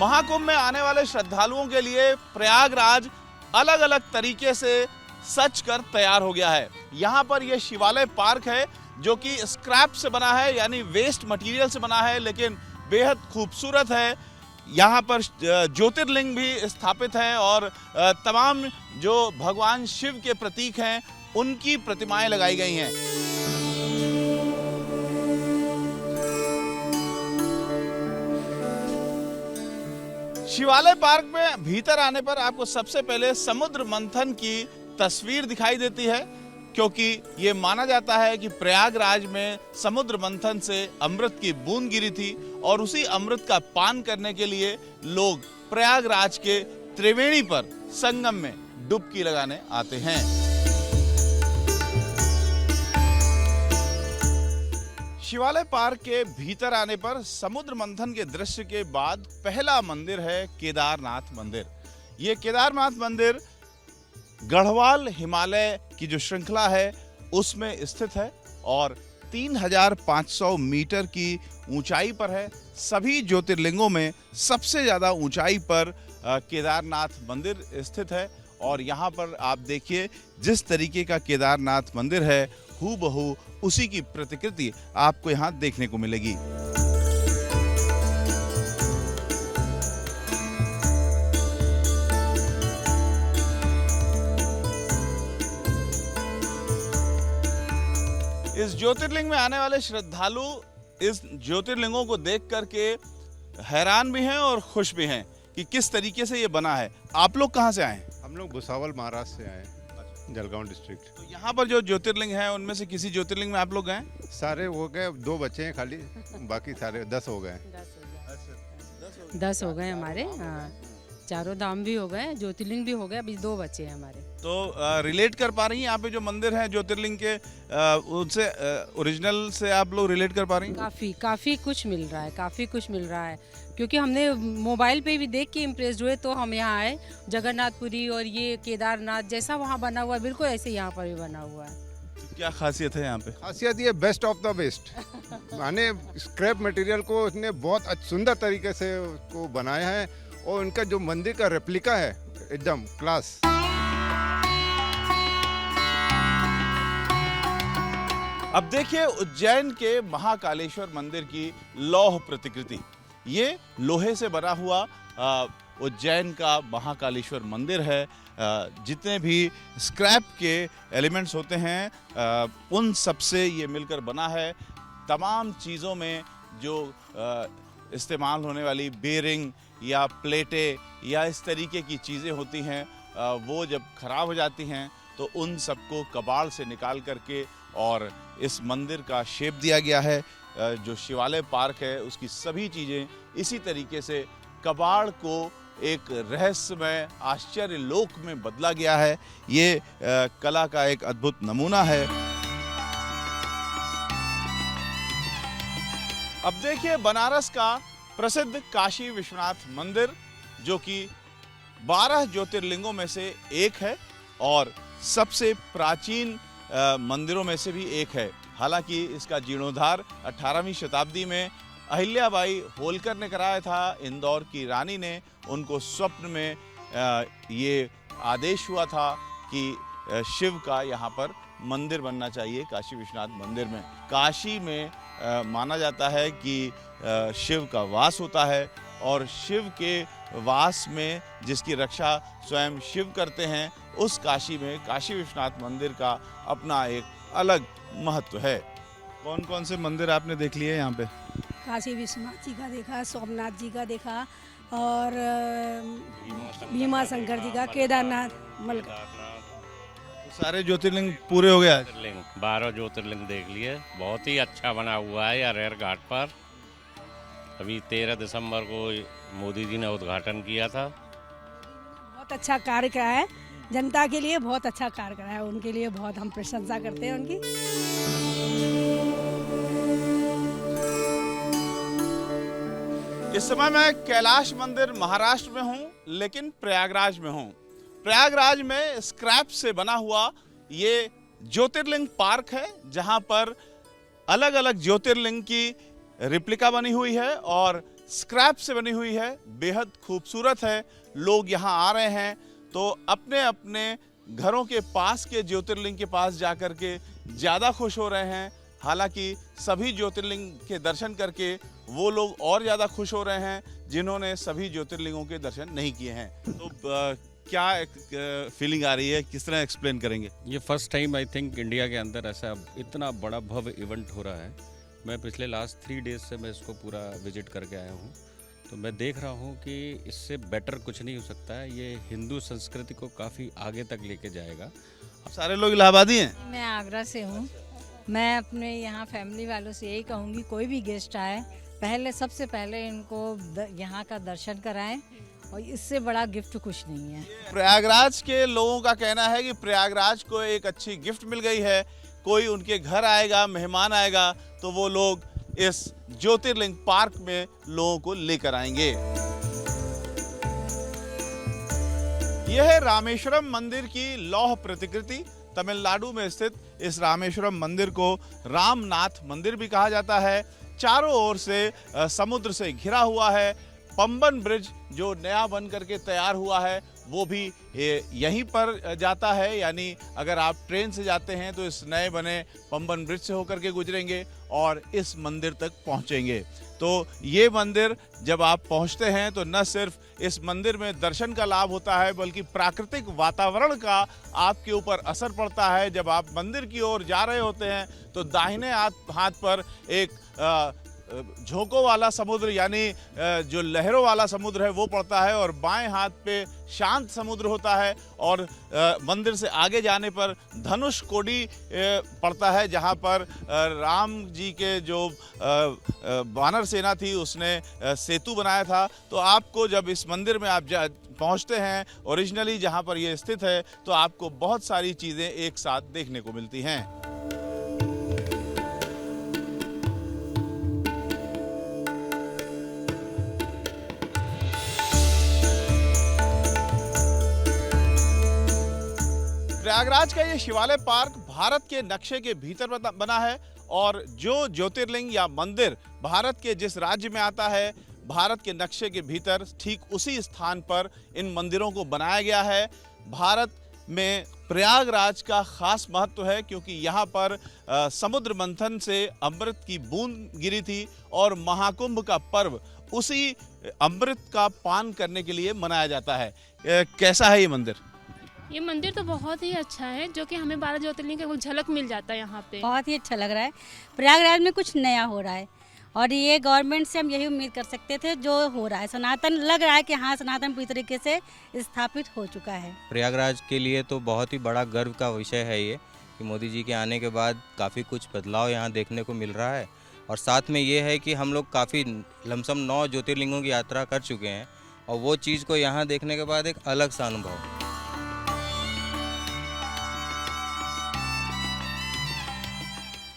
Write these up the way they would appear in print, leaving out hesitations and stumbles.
महाकुंभ में आने वाले श्रद्धालुओं के लिए प्रयागराज अलग अलग तरीके से सज कर तैयार हो गया है। यहाँ पर यह शिवालय पार्क है जो कि स्क्रैप से बना है, यानी वेस्ट मटेरियल से बना है, लेकिन बेहद खूबसूरत है। यहाँ पर ज्योतिर्लिंग भी स्थापित है और तमाम जो भगवान शिव के प्रतीक हैं उनकी प्रतिमाएं लगाई गई हैं। शिवालय पार्क में भीतर आने पर आपको सबसे पहले समुद्र मंथन की तस्वीर दिखाई देती है, क्योंकि ये माना जाता है कि प्रयागराज में समुद्र मंथन से अमृत की बूंद गिरी थी और उसी अमृत का पान करने के लिए लोग प्रयागराज के त्रिवेणी पर संगम में डुबकी लगाने आते हैं। शिवालय पार्क के भीतर आने पर समुद्र मंथन के दृश्य के बाद पहला मंदिर है केदारनाथ मंदिर। ये केदारनाथ मंदिर गढ़वाल हिमालय की जो श्रृंखला है उसमें स्थित है और 3500 मीटर की ऊंचाई पर है। सभी ज्योतिर्लिंगों में सबसे ज़्यादा ऊंचाई पर केदारनाथ मंदिर स्थित है और यहाँ पर आप देखिए जिस तरीके का केदारनाथ मंदिर है हूबहू उसी की प्रतिकृति आपको यहाँ देखने को मिलेगी। इस ज्योतिर्लिंग में आने वाले श्रद्धालु इस ज्योतिर्लिंगों को देख करके हैरान भी हैं और खुश भी हैं कि किस तरीके से ये बना है। आप लोग कहाँ से आए हैं? हम लोग भुसावल महाराष्ट्र से आए, जलगांव डिस्ट्रिक्ट। तो यहाँ पर जो ज्योतिर्लिंग है उनमें से किसी ज्योतिर्लिंग में आप लोग गए? सारे हो गए, 2 बचे हैं खाली, बाकी सारे 10 हो गए। 10 हो गए हमारे। हाँ, चारों धाम भी हो गए, ज्योतिर्लिंग भी हो गए, अभी 2 बचे हैं हमारे। तो रिलेट कर पा रही हैं यहाँ पे जो मंदिर हैं ज्योतिर्लिंग के उनसे ओरिजिनल से आप लोग रिलेट कर पा रही हैं? काफ़ी कुछ मिल रहा है, काफ़ी कुछ मिल रहा है, क्योंकि हमने मोबाइल पे भी देख के इम्प्रेस्ड हुए तो हम यहाँ आए। जगन्नाथपुरी और ये केदारनाथ जैसा वहाँ बना हुआ है बिल्कुल ऐसे यहाँ पर भी बना हुआ है। तो क्या खासियत है यहाँ पे? खासियत ये बेस्ट ऑफ द बेस्ट माने स्क्रैप मटेरियल को इसने बहुत सुंदर तरीके से उसको बनाया है और उनका जो मंदिर का रेप्लिका है एकदम क्लास। अब देखिए उज्जैन के महाकालेश्वर मंदिर की लौह प्रतिकृति। ये लोहे से बना हुआ उज्जैन का महाकालेश्वर मंदिर है। जितने भी स्क्रैप के एलिमेंट्स होते हैं उन सब से ये मिलकर बना है। तमाम चीज़ों में जो इस्तेमाल होने वाली बेरिंग या प्लेटें या इस तरीके की चीज़ें होती हैं वो जब ख़राब हो जाती हैं तो उन सबको कबाड़ से निकाल करके और इस मंदिर का शेप दिया गया है। जो शिवालय पार्क है उसकी सभी चीज़ें इसी तरीके से कबाड़ को एक रहस्यमय आश्चर्य लोक में बदला गया है। ये कला का एक अद्भुत नमूना है। अब देखिए बनारस का प्रसिद्ध काशी विश्वनाथ मंदिर जो कि 12 ज्योतिर्लिंगों में से एक है और सबसे प्राचीन मंदिरों में से भी एक है। हालांकि इसका जीर्णोद्धार 18वीं शताब्दी में अहिल्याबाई होलकर ने कराया था। इंदौर की रानी ने उनको स्वप्न में ये आदेश हुआ था कि शिव का यहाँ पर मंदिर बनना चाहिए काशी विश्वनाथ मंदिर में। काशी में माना जाता है कि शिव का वास होता है और शिव के वास में जिसकी रक्षा स्वयं शिव करते हैं उस काशी में काशी विश्वनाथ मंदिर का अपना एक अलग महत्व है। कौन कौन से मंदिर आपने देख लिए यहाँ पे? काशी विश्वनाथ जी का देखा, सोमनाथ जी का देखा और भीमा शंकर जी का, केदारनाथ, सारे ज्योतिर्लिंग पूरे हो गया? 12 ज्योतिर्लिंग देख लिए। बहुत ही अच्छा बना हुआ है अरेर घाट पर। अभी 13 दिसंबर को मोदी जी ने उद्घाटन किया था। बहुत अच्छा कार्य करा है, जनता के लिए बहुत अच्छा कार्य करा है। उनके लिए बहुत हम प्रशंसा करते हैं उनकी। इस समय मैं कैलाश मंदिर महाराष्ट्र में हूँ, लेकिन प्रयागराज में हूँ। प्रयागराज में स्क्रैप से बना हुआ ये ज्योतिर्लिंग पार्क है, जहाँ पर अलग अलग ज्योतिर्लिंग की रिप्लिका बनी हुई है और स्क्रैप से बनी हुई है, बेहद खूबसूरत है। लोग यहाँ आ रहे हैं तो अपने अपने घरों के पास के ज्योतिर्लिंग के पास जाकर के ज़्यादा खुश हो रहे हैं। हालांकि सभी ज्योतिर्लिंग के दर्शन करके वो लोग और ज़्यादा खुश हो रहे हैं जिन्होंने सभी ज्योतिर्लिंगों के दर्शन नहीं किए हैं। तो क्या फीलिंग आ रही है, किस तरह एक्सप्लेन करेंगे? ये first time I think India के अंदर ऐसा इतना बड़ा भव्य इवेंट हो रहा है। मैं पिछले लास्ट 3 डेज से मैं इसको पूरा विजिट करके आया हूँ, तो मैं देख रहा हूँ कि इससे बेटर कुछ नहीं हो सकता है। ये हिंदू संस्कृति को काफ़ी आगे तक लेके जाएगा। सारे लोग इलाहाबादी हैं? मैं आगरा से हूँ। मैं अपने यहाँ फैमिली वालों से यही कहूँगी, कोई भी गेस्ट आए सबसे पहले इनको यहाँ का दर्शन कराएं, और इससे बड़ा गिफ्ट कुछ नहीं है। प्रयागराज के लोगों का कहना है कि प्रयागराज को एक अच्छी गिफ्ट मिल गई है। कोई उनके घर आएगा, मेहमान आएगा, तो वो लोग इस ज्योतिर्लिंग पार्क में लोगों को लेकर आएंगे। यह है रामेश्वरम मंदिर की लौह प्रतिकृति। तमिलनाडु में स्थित इस रामेश्वरम मंदिर को रामनाथ मंदिर भी कहा जाता है। चारों ओर से समुद्र से घिरा हुआ है। पंबन ब्रिज जो नया बन करके तैयार हुआ है वो भी यहीं पर जाता है, यानी अगर आप ट्रेन से जाते हैं तो इस नए बने पंबन ब्रिज से होकर के गुजरेंगे और इस मंदिर तक पहुंचेंगे। तो ये मंदिर जब आप पहुंचते हैं तो न सिर्फ इस मंदिर में दर्शन का लाभ होता है बल्कि प्राकृतिक वातावरण का आपके ऊपर असर पड़ता है। जब आप मंदिर की ओर जा रहे होते हैं तो दाहिने हाथ पर एक झोंकों वाला समुद्र यानी जो लहरों वाला समुद्र है वो पड़ता है, और बाएं हाथ पे शांत समुद्र होता है। और मंदिर से आगे जाने पर धनुष कोडी पड़ता है, जहां पर राम जी के जो वानर सेना थी उसने सेतु बनाया था। तो आपको जब इस मंदिर में आप पहुंचते हैं ओरिजिनली जहां पर ये स्थित है, तो आपको बहुत सारी चीज़ें एक साथ देखने को मिलती हैं। प्रयागराज का ये शिवालय पार्क भारत के नक्शे के भीतर बना है, और जो ज्योतिर्लिंग या मंदिर भारत के जिस राज्य में आता है, भारत के नक्शे के भीतर ठीक उसी स्थान पर इन मंदिरों को बनाया गया है। भारत में प्रयागराज का खास महत्व है क्योंकि यहाँ पर समुद्र मंथन से अमृत की बूंद गिरी थी, और महाकुंभ का पर्व उसी अमृत का पान करने के लिए मनाया जाता है। कैसा है ये मंदिर? ये मंदिर तो बहुत ही अच्छा है, जो कि हमें 12 ज्योतिर्लिंग का कुछ झलक मिल जाता है यहाँ पे। बहुत ही अच्छा लग रहा है। प्रयागराज में कुछ नया हो रहा है, और ये गवर्नमेंट से हम यही उम्मीद कर सकते थे जो हो रहा है। सनातन लग रहा है कि हाँ, सनातन पूरी तरीके से स्थापित हो चुका है। प्रयागराज के लिए तो बहुत ही बड़ा गर्व का विषय है ये कि मोदी जी के आने के बाद काफ़ी कुछ बदलाव यहाँ देखने को मिल रहा है। और साथ में ये है कि हम लोग काफ़ी लमसम 9 ज्योतिर्लिंगों की यात्रा कर चुके हैं, और वो चीज़ को यहाँ देखने के बाद एक अलग सा अनुभव।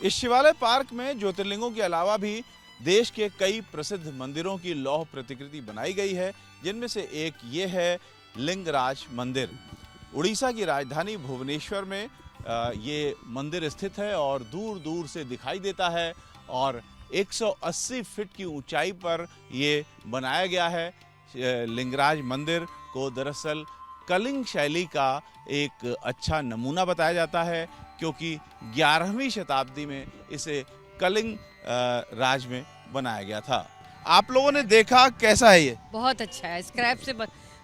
इस शिवालय पार्क में ज्योतिर्लिंगों के अलावा भी देश के कई प्रसिद्ध मंदिरों की लौह प्रतिकृति बनाई गई है, जिनमें से एक ये है लिंगराज मंदिर। उड़ीसा की राजधानी भुवनेश्वर में ये मंदिर स्थित है और दूर दूर से दिखाई देता है, और 180 फीट की ऊंचाई पर ये बनाया गया है। लिंगराज मंदिर को दरअसल कलिंग शैली का एक अच्छा नमूना बताया जाता है, क्योंकि 11वीं शताब्दी में इसे कलिंग राज में बनाया गया था। आप लोगों ने देखा, कैसा है ये? बहुत अच्छा है। स्क्रैप से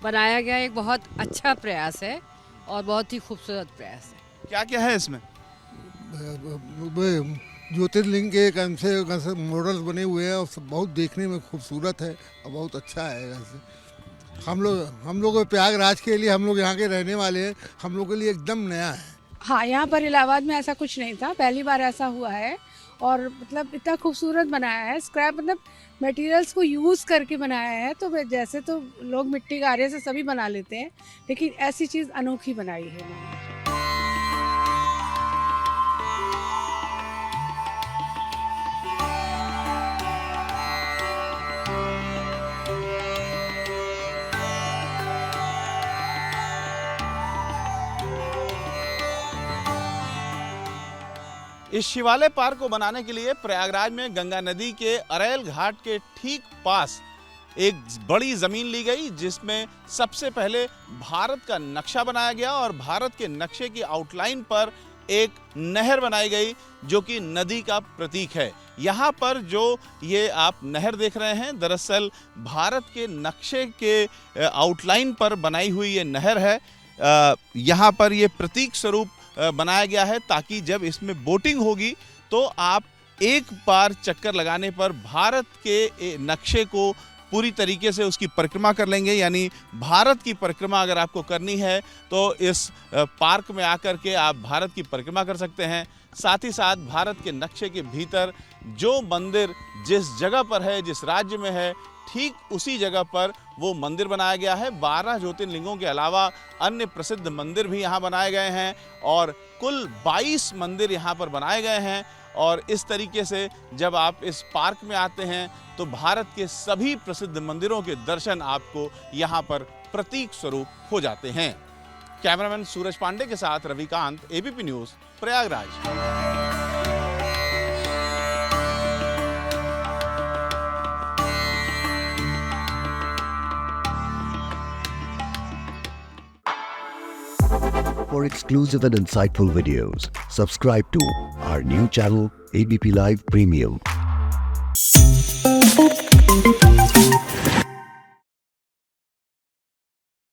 बनाया गया एक बहुत अच्छा प्रयास है और बहुत ही खूबसूरत प्रयास है। क्या क्या है इसमें? ज्योतिर्लिंग के कैसे मॉडल्स बने हुए हैं, और बहुत देखने में खूबसूरत है और बहुत अच्छा है। वैसे हम लोग प्रयागराज के लिए, हम लोग यहाँ के रहने वाले हैं, हम लोग के लिए एकदम नया है। हाँ, यहाँ पर इलाहाबाद में ऐसा कुछ नहीं था, पहली बार ऐसा हुआ है। और मतलब इतना खूबसूरत बनाया है। स्क्रैप मतलब मटेरियल्स को यूज़ करके बनाया है। तो जैसे तो लोग मिट्टी गारे से सभी बना लेते हैं, लेकिन ऐसी चीज़ अनोखी बनाई है इन्होंने। इस शिवालय पार्क को बनाने के लिए प्रयागराज में गंगा नदी के अरैल घाट के ठीक पास एक बड़ी ज़मीन ली गई जिसमें सबसे पहले भारत का नक्शा बनाया गया और भारत के नक्शे की आउटलाइन पर एक नहर बनाई गई जो कि नदी का प्रतीक है। यहाँ पर जो ये आप नहर देख रहे हैं, दरअसल भारत के नक्शे के आउटलाइन पर बनाई हुई ये नहर है। यहाँ पर ये प्रतीक स्वरूप बनाया गया है ताकि जब इसमें बोटिंग होगी तो आप एक बार चक्कर लगाने पर भारत के नक्शे को पूरी तरीके से उसकी परिक्रमा कर लेंगे। यानी भारत की परिक्रमा अगर आपको करनी है तो इस पार्क में आकर के आप भारत की परिक्रमा कर सकते हैं। साथ ही साथ भारत के नक्शे के भीतर जो मंदिर जिस जगह पर है, जिस राज्य में है, ठीक उसी जगह पर वो मंदिर बनाया गया है। 12 ज्योतिर्लिंगों के अलावा अन्य प्रसिद्ध मंदिर भी यहाँ बनाए गए हैं और कुल 22 मंदिर यहाँ पर बनाए गए हैं। और इस तरीके से जब आप इस पार्क में आते हैं तो भारत के सभी प्रसिद्ध मंदिरों के दर्शन आपको यहाँ पर प्रतीक स्वरूप हो जाते हैं। कैमरामैन सूरज पांडे के साथ Ravikant, ABP news, Prayagraj. For exclusive and insightful videos, subscribe to our new channel ABP Live Premium.